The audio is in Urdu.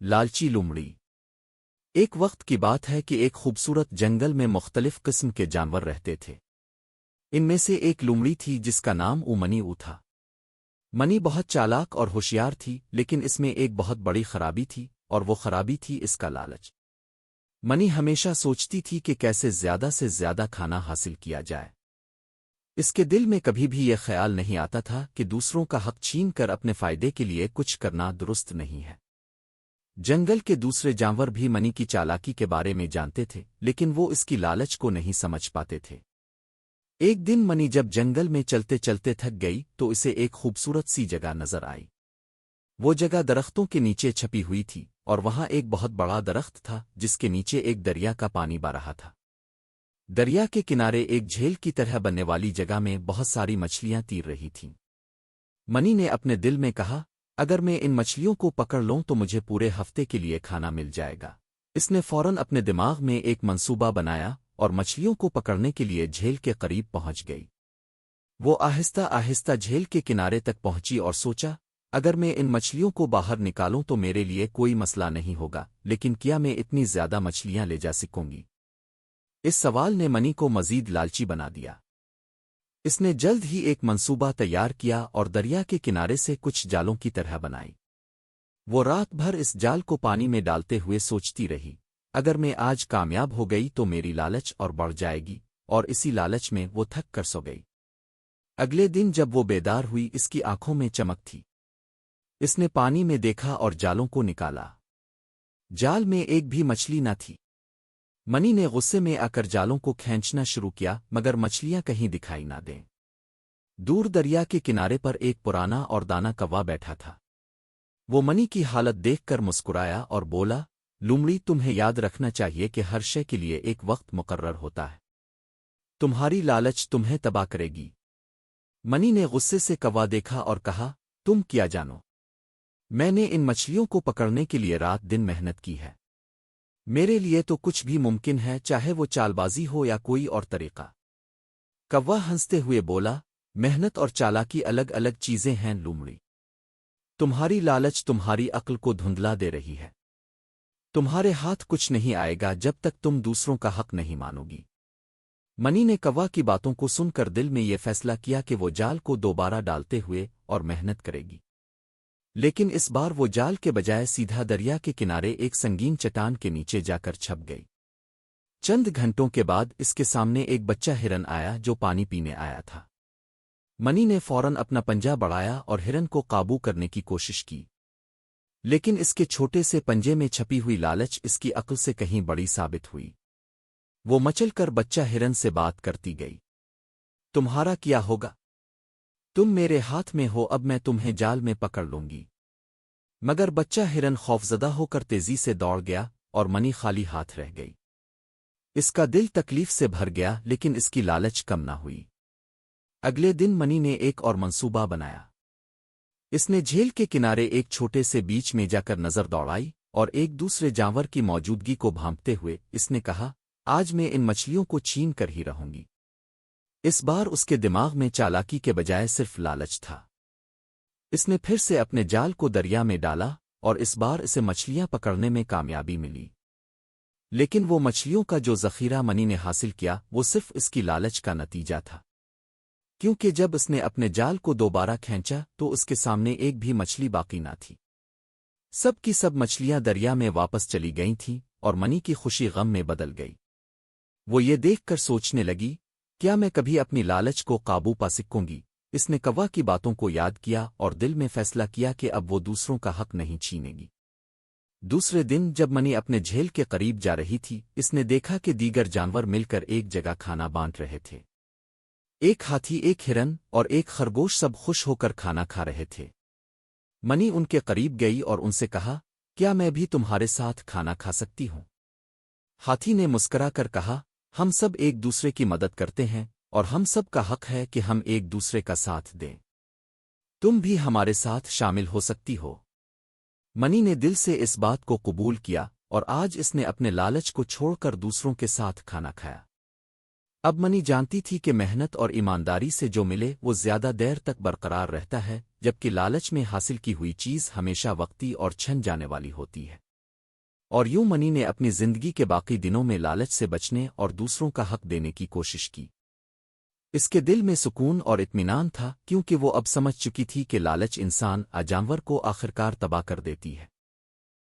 لالچی لومڑی۔ ایک وقت کی بات ہے کہ ایک خوبصورت جنگل میں مختلف قسم کے جانور رہتے تھے۔ ان میں سے ایک لومڑی تھی جس کا نام منی تھا۔ منی بہت چالاک اور ہوشیار تھی، لیکن اس میں ایک بہت بڑی خرابی تھی، اور وہ خرابی تھی اس کا لالچ۔ منی ہمیشہ سوچتی تھی کہ کیسے زیادہ سے زیادہ کھانا حاصل کیا جائے۔ اس کے دل میں کبھی بھی یہ خیال نہیں آتا تھا کہ دوسروں کا حق چھین کر اپنے فائدے کے لیے کچھ کرنا درست نہیں ہے۔ جنگل کے دوسرے جانور بھی منی کی چالاکی کے بارے میں جانتے تھے، لیکن وہ اس کی لالچ کو نہیں سمجھ پاتے تھے۔ ایک دن منی جب جنگل میں چلتے چلتے تھک گئی تو اسے ایک خوبصورت سی جگہ نظر آئی۔ وہ جگہ درختوں کے نیچے چھپی ہوئی تھی، اور وہاں ایک بہت بڑا درخت تھا جس کے نیچے ایک دریا کا پانی بہہ رہا تھا۔ دریا کے کنارے ایک جھیل کی طرح بننے والی جگہ میں بہت ساری مچھلیاں تیر رہی تھیں۔ منی نے اپنے دل میں کہا، اگر میں ان مچھلیوں کو پکڑ لوں تو مجھے پورے ہفتے کے لیے کھانا مل جائے گا۔ اس نے فوراً اپنے دماغ میں ایک منصوبہ بنایا اور مچھلیوں کو پکڑنے کے لیے جھیل کے قریب پہنچ گئی۔ وہ آہستہ آہستہ جھیل کے کنارے تک پہنچی اور سوچا، اگر میں ان مچھلیوں کو باہر نکالوں تو میرے لیے کوئی مسئلہ نہیں ہوگا، لیکن کیا میں اتنی زیادہ مچھلیاں لے جا سکوں گی؟ اس سوال نے منی کو مزید لالچی بنا دیا۔ اس نے جلد ہی ایک منصوبہ تیار کیا اور دریا کے کنارے سے کچھ جالوں کی طرح بنائی۔ وہ رات بھر اس جال کو پانی میں ڈالتے ہوئے سوچتی رہی، اگر میں آج کامیاب ہو گئی تو میری لالچ اور بڑھ جائے گی، اور اسی لالچ میں وہ تھک کر سو گئی۔ اگلے دن جب وہ بیدار ہوئی اس کی آنکھوں میں چمک تھی۔ اس نے پانی میں دیکھا اور جالوں کو نکالا۔ جال میں ایک بھی مچھلی نہ تھی۔ منی نے غصے میں آ کر جالوں کو کھینچنا شروع کیا، مگر مچھلیاں کہیں دکھائی نہ دیں۔ دور دریا کے کنارے پر ایک پرانا اور دانا کوا بیٹھا تھا۔ وہ منی کی حالت دیکھ کر مسکرایا اور بولا، لومڑی، تمہیں یاد رکھنا چاہیے کہ ہر شے کے لیے ایک وقت مقرر ہوتا ہے۔ تمہاری لالچ تمہیں تباہ کرے گی۔ منی نے غصے سے کوا دیکھا اور کہا، تم کیا جانو؟ میں نے ان مچھلیوں کو پکڑنے کے لیے رات دن محنت کی ہے۔ میرے لیے تو کچھ بھی ممکن ہے، چاہے وہ چال بازی ہو یا کوئی اور طریقہ۔ کوا ہنستے ہوئے بولا، محنت اور چالاکی الگ الگ چیزیں ہیں لومڑی۔ تمہاری لالچ تمہاری عقل کو دھندلا دے رہی ہے۔ تمہارے ہاتھ کچھ نہیں آئے گا جب تک تم دوسروں کا حق نہیں مانو گی۔ منی نے کوا کی باتوں کو سن کر دل میں یہ فیصلہ کیا کہ وہ جال کو دوبارہ ڈالتے ہوئے اور محنت کرے گی، لیکن اس بار وہ جال کے بجائے سیدھا دریا کے کنارے ایک سنگین چٹان کے نیچے جا کر چھپ گئی۔ چند گھنٹوں کے بعد اس کے سامنے ایک بچہ ہرن آیا جو پانی پینے آیا تھا۔ منی نے فوراً اپنا پنجہ بڑھایا اور ہرن کو قابو کرنے کی کوشش کی، لیکن اس کے چھوٹے سے پنجے میں چھپی ہوئی لالچ اس کی عقل سے کہیں بڑی ثابت ہوئی۔ وہ مچل کر بچہ ہرن سے بات کرتی گئی، تمہارا کیا ہوگا؟ تم میرے ہاتھ میں ہو، اب میں تمہیں جال میں پکڑ لوں گی۔ مگر بچہ ہرن خوفزدہ ہو کر تیزی سے دوڑ گیا اور منی خالی ہاتھ رہ گئی۔ اس کا دل تکلیف سے بھر گیا، لیکن اس کی لالچ کم نہ ہوئی۔ اگلے دن منی نے ایک اور منصوبہ بنایا۔ اس نے جھیل کے کنارے ایک چھوٹے سے بیچ میں جا کر نظر دوڑائی اور ایک دوسرے جانور کی موجودگی کو بھانپتے ہوئے اس نے کہا، آج میں ان مچھلیوں کو چھین کر ہی رہوں گی۔ اس بار اس کے دماغ میں چالاکی کے بجائے صرف لالچ تھا۔ اس نے پھر سے اپنے جال کو دریا میں ڈالا اور اس بار اسے مچھلیاں پکڑنے میں کامیابی ملی۔ لیکن وہ مچھلیوں کا جو ذخیرہ منی نے حاصل کیا وہ صرف اس کی لالچ کا نتیجہ تھا، کیونکہ جب اس نے اپنے جال کو دوبارہ کھینچا تو اس کے سامنے ایک بھی مچھلی باقی نہ تھی۔ سب کی سب مچھلیاں دریا میں واپس چلی گئی تھیں اور منی کی خوشی غم میں بدل گئی۔ وہ یہ دیکھ کر سوچنے لگی، کیا میں کبھی اپنی لالچ کو قابو پا سکوں گی؟ اس نے کوا کی باتوں کو یاد کیا اور دل میں فیصلہ کیا کہ اب وہ دوسروں کا حق نہیں چھینے گی۔ دوسرے دن جب منی اپنے جھیل کے قریب جا رہی تھی، اس نے دیکھا کہ دیگر جانور مل کر ایک جگہ کھانا بانٹ رہے تھے۔ ایک ہاتھی، ایک ہرن اور ایک خرگوش سب خوش ہو کر کھانا کھا رہے تھے۔ منی ان کے قریب گئی اور ان سے کہا، کیا میں بھی تمہارے ساتھ کھانا کھا سکتی ہوں؟ ہاتھی نے مسکرا کر کہا، ہم سب ایک دوسرے کی مدد کرتے ہیں اور ہم سب کا حق ہے کہ ہم ایک دوسرے کا ساتھ دیں۔ تم بھی ہمارے ساتھ شامل ہو سکتی ہو۔ منی نے دل سے اس بات کو قبول کیا اور آج اس نے اپنے لالچ کو چھوڑ کر دوسروں کے ساتھ کھانا کھایا۔ اب منی جانتی تھی کہ محنت اور ایمانداری سے جو ملے وہ زیادہ دیر تک برقرار رہتا ہے، جبکہ لالچ میں حاصل کی ہوئی چیز ہمیشہ وقتی اور چھن جانے والی ہوتی ہے۔ اور یوں منی نے اپنی زندگی کے باقی دنوں میں لالچ سے بچنے اور دوسروں کا حق دینے کی کوشش کی۔ اس کے دل میں سکون اور اطمینان تھا کیونکہ وہ اب سمجھ چکی تھی کہ لالچ انسان جانور کو آخرکار تباہ کر دیتی ہے۔